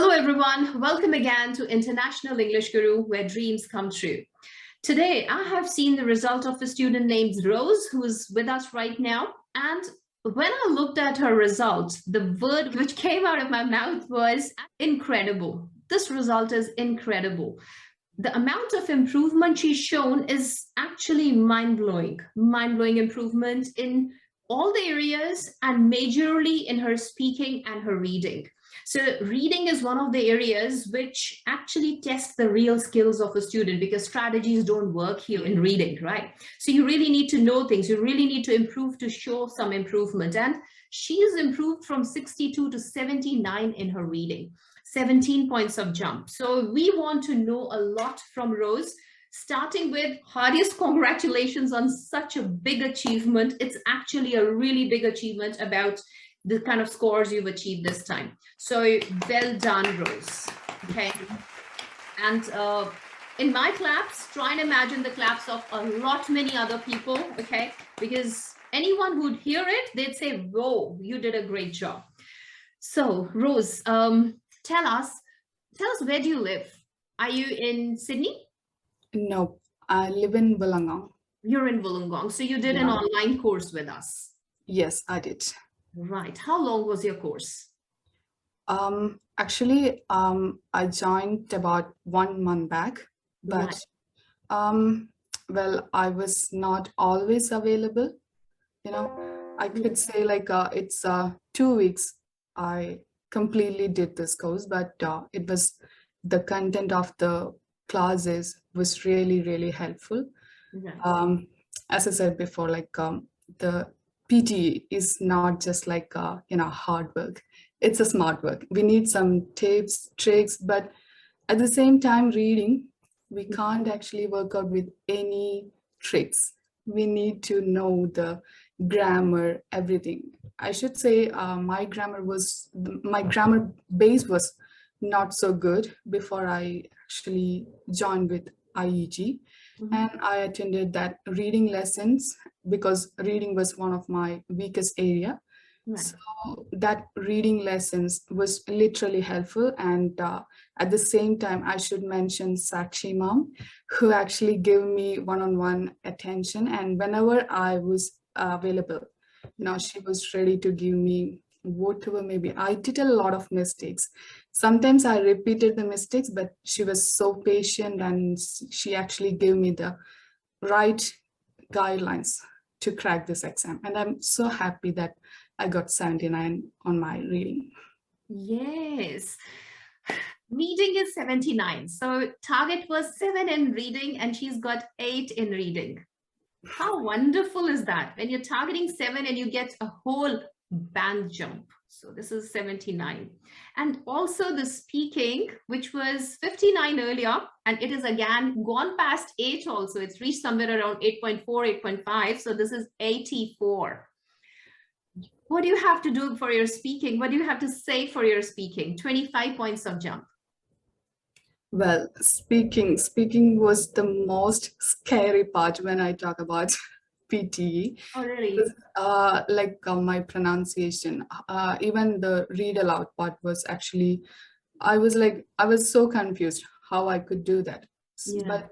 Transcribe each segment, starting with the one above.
Hello everyone, welcome again to International English Guru, where dreams come true. Today, I have seen the result of a student named Rose, who is with us right now. And when I looked at her results, the word which came out of my mouth was incredible. This result is incredible. The amount of improvement she's shown is actually mind-blowing improvement in all the areas and majorly in her speaking and her reading. So reading is one of the areas which actually test the real skills of a student, because strategies don't work here in reading, right? So you really need to know things. You really need to improve to show some improvement. And she's improved from 62 to 79 in her reading, 17 points of jump. So we want to know a lot from Rose, starting with hardest congratulations on such a big achievement. It's actually a really big achievement about the kind of scores you've achieved this time. So well done, Rose. Okay. And in my claps, try and imagine the claps of a lot many other people, okay? Because anyone who'd hear it, they'd say, whoa, you did a great job. So Rose, tell us where do you live? Are you in Sydney? No, I live in Wollongong. You're in Wollongong. So you did an online course with us? Yes, I did. Right. How long was your course? Actually, I joined about 1 month back, but well, I was not always available. You know, I could say like it's 2 weeks I completely did this course, but it was the content of the classes was really helpful. As I said before, like the PTE is not just like hard work. It's a smart work. We need some tips, tricks, but at the same time, reading, we can't actually work out with any tricks. We need to know the grammar, everything. I should say my grammar base was not so good before I actually joined with IEG. And I attended that reading lessons because reading was one of my weakest area. So that reading lessons was literally helpful. And at the same time, I should mention Sakshi mom, who actually gave me one-on-one attention. And whenever I was available, she was ready to give me whatever maybe. I did a lot of mistakes. Sometimes I repeated the mistakes, but she was so patient and she actually gave me the right guidelines to crack this exam. And I'm so happy that I got 79 on my reading. Yes. Reading is 79. So target was 7 in reading and she's got 8 in reading. How wonderful is that? When you're targeting 7 and you get a whole band jump. So this is 79. And also the speaking, which was 59 earlier, and it is again gone past 8 also. It's reached somewhere around 8.4, 8.5. So this is 84. What do you have to do for your speaking? What do you have to say for your speaking? 25 points of jump. Well, speaking was the most scary part when I talk about PTE. Oh, really? Like my pronunciation, even the read aloud part was actually, I was so confused how I could do that. But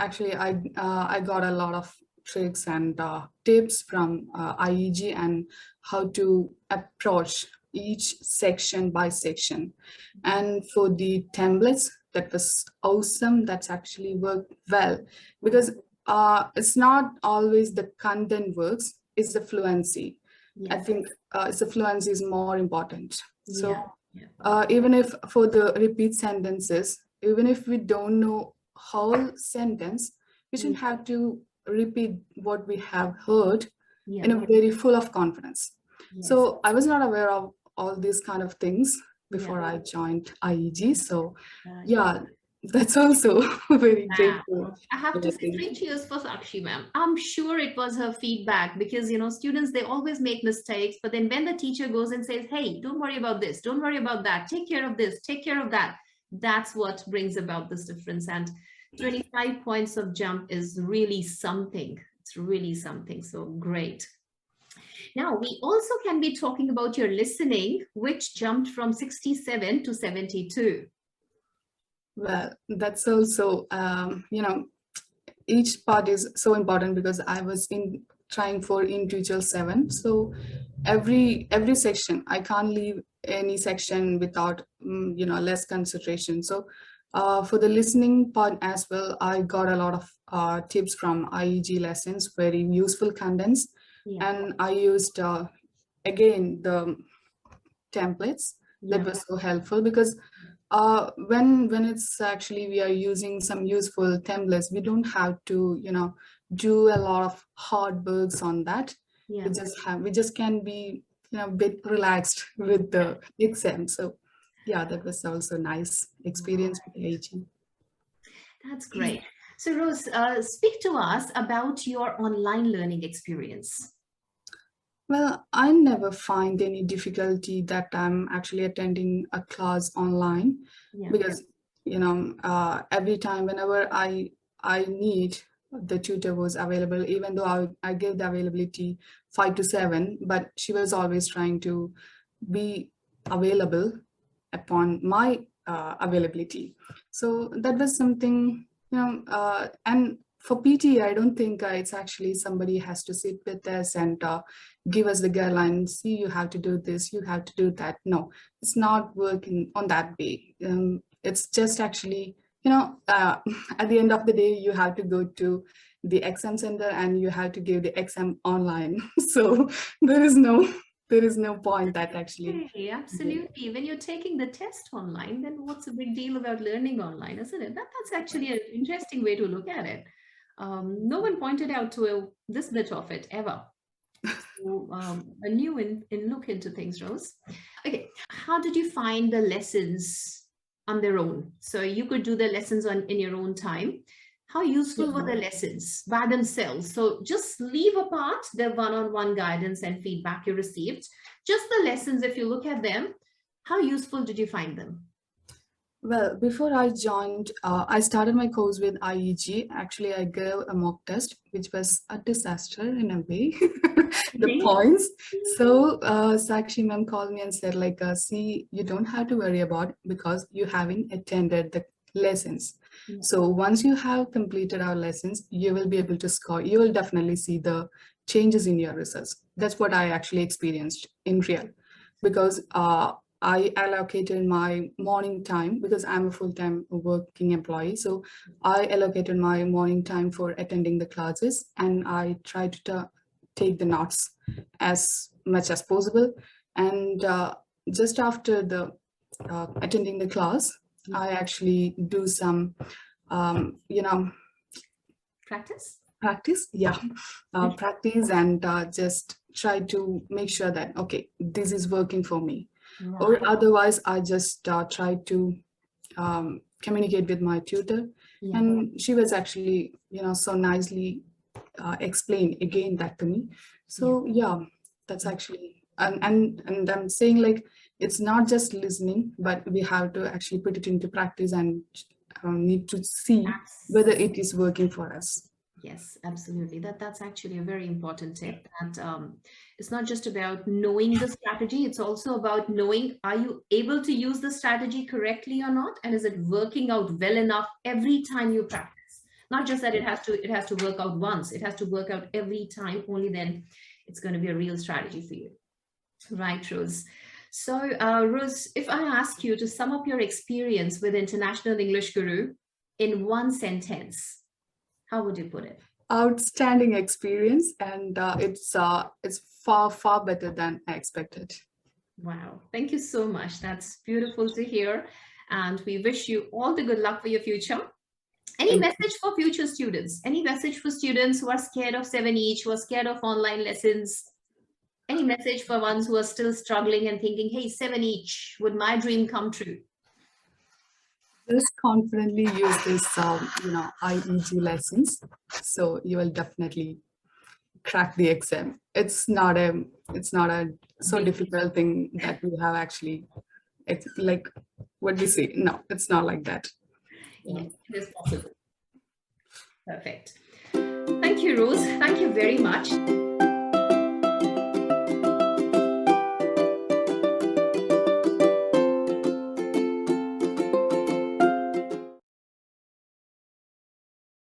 actually, I got a lot of tricks and tips from IEG and how to approach each section by section. And for the templates, that was awesome. That's actually worked well because it's not always the content works, it's the fluency. I think it's the fluency is more important. So even if for the repeat sentences, even if we don't know whole sentence, we shouldn't have to repeat what we have heard in a very full of confidence. So I was not aware of all these kind of things before I joined IEG. So that's also very grateful. I have to say 3 cheers for Sakshi ma'am. I'm sure it was her feedback because, students, they always make mistakes. But then when the teacher goes and says, hey, don't worry about this, don't worry about that, take care of this, take care of that, that's what brings about this difference. And 25 points of jump is really something. It's really something. So great. Now, we also can be talking about your listening, which jumped from 67 to 72. Well, that's also, each part is so important because I was trying for individual 7. So every section, I can't leave any section without, less concentration. So for the listening part as well, I got a lot of tips from IEG lessons, very useful contents. Yeah. And I used, again, the templates that was so helpful because when it's actually we are using some useful templates, we don't have to do a lot of hard works on that. Yeah. We just can be a bit relaxed with the exam. So yeah, that was also a nice experience with IEG. That's great. So Rose, speak to us about your online learning experience. Well, I never find any difficulty that I'm actually attending a class online because, every time whenever I need, the tutor was available, even though I gave the availability 5 to 7, but she was always trying to be available upon my availability. So that was something, and for PTE, I don't think it's actually somebody has to sit with us and give us the guidelines. See, you have to do this, you have to do that. No, it's not working on that way. It's just actually, at the end of the day, you have to go to the exam center and you have to give the exam online. So there is no point that actually. Okay, absolutely. When you're taking the test online, then what's the big deal about learning online, isn't it? That's actually an interesting way to look at it. No one pointed out to this bit of it ever. So, a new look into things, Rose. Okay, how did you find the lessons on their own? So you could do the lessons in your own time. How useful were the lessons by themselves? So just leave apart the one-on-one guidance and feedback you received. Just the lessons, if you look at them, how useful did you find them? Well, before I joined, I started my course with IEG. Actually, I gave a mock test, which was a disaster in a way, the points. So Sakshi ma'am called me and said, like, see, you don't have to worry about it because you haven't attended the lessons. So once you have completed our lessons, you will be able to score. You will definitely see the changes in your results. That's what I actually experienced in real, because I allocated my morning time because I'm a full-time working employee. So I allocated my morning time for attending the classes and I tried to take the notes as much as possible. And just after the attending the class, I actually do some, practice, practice and just try to make sure that, okay, this is working for me. Right. Or otherwise, I just try to communicate with my tutor, and she was actually, so nicely explain again that to me. So that's actually, and I'm saying, like, it's not just listening, but we have to actually put it into practice and need to see whether it is working for us. Yes, absolutely. That's actually a very important tip. And it's not just about knowing the strategy, it's also about knowing, are you able to use the strategy correctly or not? And is it working out well enough every time you practice? Not just that it has to work out once, it has to work out every time, only then it's going to be a real strategy for you. Right, Rose. So Rose, if I ask you to sum up your experience with International English Guru in one sentence, how would you put it? Outstanding experience, and it's far better than I expected. Wow, thank you so much. That's beautiful to hear, and we wish you all the good luck for your future. Any message for future students? Any message for students who are scared of 7H, who are scared of online lessons? Any message for ones who are still struggling and thinking, hey, 7H, would my dream come true? Just confidently use this, IEG lessons. So you will definitely crack the exam. It's not a so difficult thing that you have actually, it's like, what do you say? No, it's not like that. Yes, it is possible. Perfect. Thank you, Rose. Thank you very much.